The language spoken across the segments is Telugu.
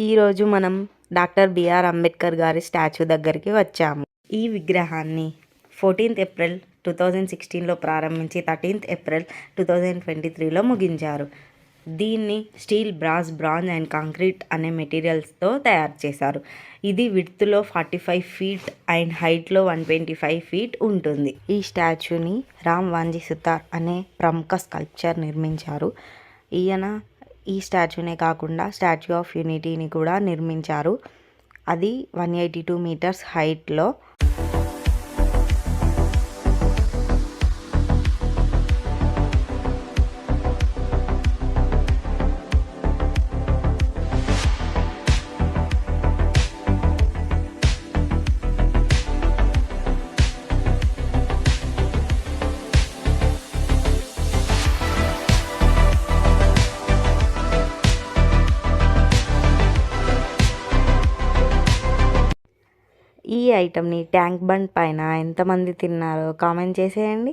ఈరోజు మనం డాక్టర్ బిఆర్ అంబేద్కర్ గారి స్టాచ్యూ దగ్గరికి వచ్చాము. ఈ విగ్రహాన్ని 14th ఏప్రిల్ 2016లో ప్రారంభించి 13th ఏప్రిల్ 2023లో ముగించారు. దీన్ని స్టీల్, బ్రాంజ్ అండ్ కాంక్రీట్ అనే మెటీరియల్స్తో తయారు చేశారు. ఇది విడ్త్లో 45 feet అండ్ హైట్లో 125 feet ఉంటుంది. ఈ స్టాచ్యూని రామ్ వాంజీ సుతార్ అనే ప్రముఖ స్కల్ప్చర్ నిర్మించారు. ఈయన ఈ స్టాచ్యూనే కాకుండా స్టాచ్యూ ఆఫ్ యూనిటీని కూడా నిర్మించారు. అది 182 meters హైట్లో. ఈ ఐటమ్ని ట్యాంక్ బండ్ పైన ఎంతమంది తిన్నారో కామెంట్ చేసేయండి.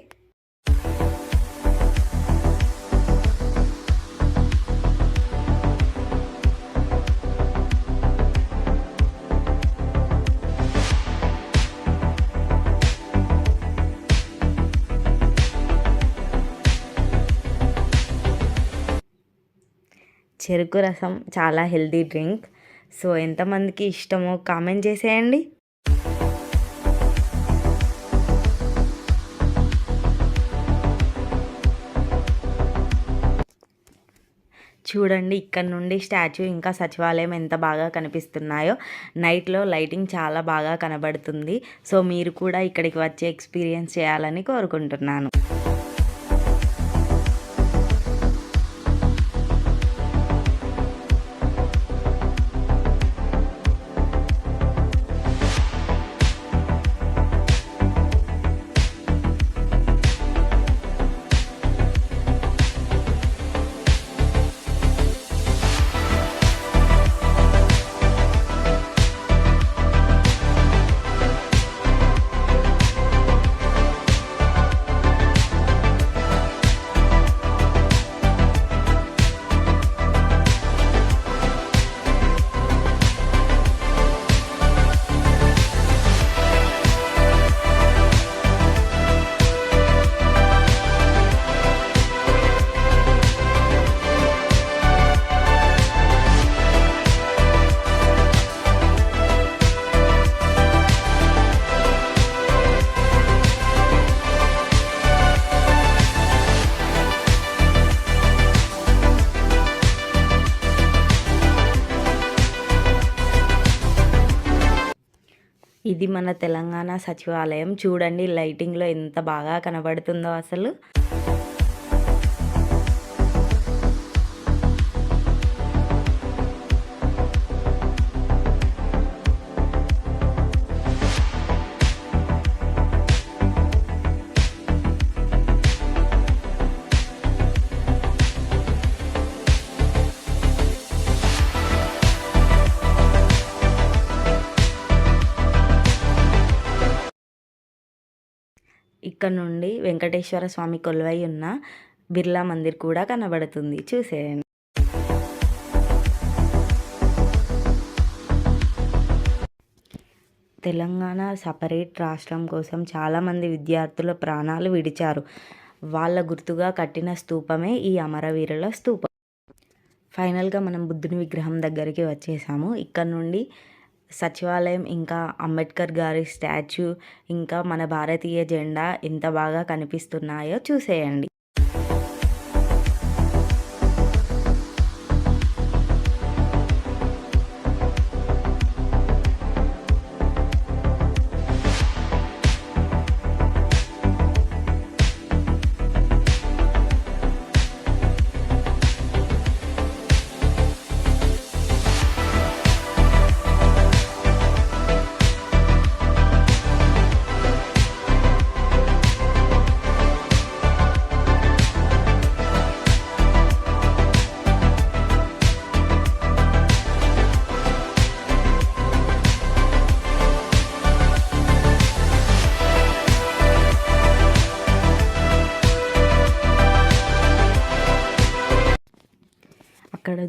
చెరుకు రసం చాలా హెల్తీ డ్రింక్. సో ఎంతమందికి ఇష్టమో కామెంట్ చేసేయండి. చూడండి, ఇక్కడ నుండి స్టాచ్యూ ఇంకా సచివాలయం ఎంత బాగా కనిపిస్తున్నాయో. నైట్లో లైటింగ్ చాలా బాగా కనబడుతుంది. సో మీరు కూడా ఇక్కడికి వచ్చి ఎక్స్పీరియన్స్ చేయాలని కోరుకుంటున్నాను. ఇది మన తెలంగాణ సచివాలయం. చూడండి లైటింగ్లో ఎంత బాగా కనబడుతుందో అసలు. ఇక్కడ నుండి వెంకటేశ్వర స్వామి కొలువై ఉన్న బిర్లా మందిర్ కూడా కనబడుతుంది. చూసేయండి. తెలంగాణ సపరేట్ రాష్ట్రం కోసం చాలామంది విద్యార్థుల ప్రాణాలు విడిచారు. వాళ్ళ గుర్తుగా కట్టిన స్తూపమే ఈ అమరవీరుల స్తూపం. ఫైనల్గా మనం బుద్ధుని విగ్రహం దగ్గరికి వచ్చేసాము. ఇక్కడ నుండి సచివాలయం, ఇంకా అంబేద్కర్ గారి స్టాచ్యూ, ఇంకా మన భారతీయ జెండా ఎంత బాగా కనిపిస్తున్నాయో చూసేయండి.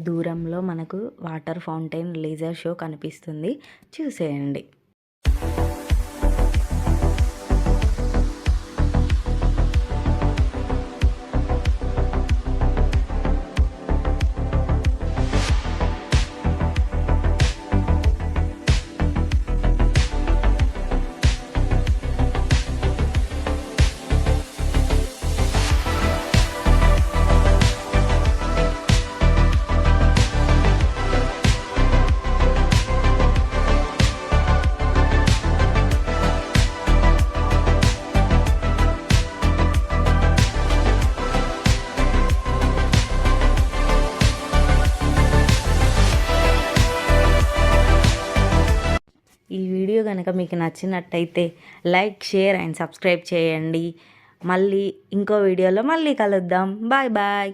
దూరంలో మనకు వాటర్ ఫౌంటైన్ లేజర్ షో కనిపిస్తుంది, చూసేయండి. ఈ వీడియో కనుక మీకు నచ్చినట్టయితే లైక్, షేర్ అండ్ సబ్స్క్రైబ్ చేయండి. మళ్ళీ ఇంకో వీడియోలో మళ్ళీ కలుద్దాం. Bye bye.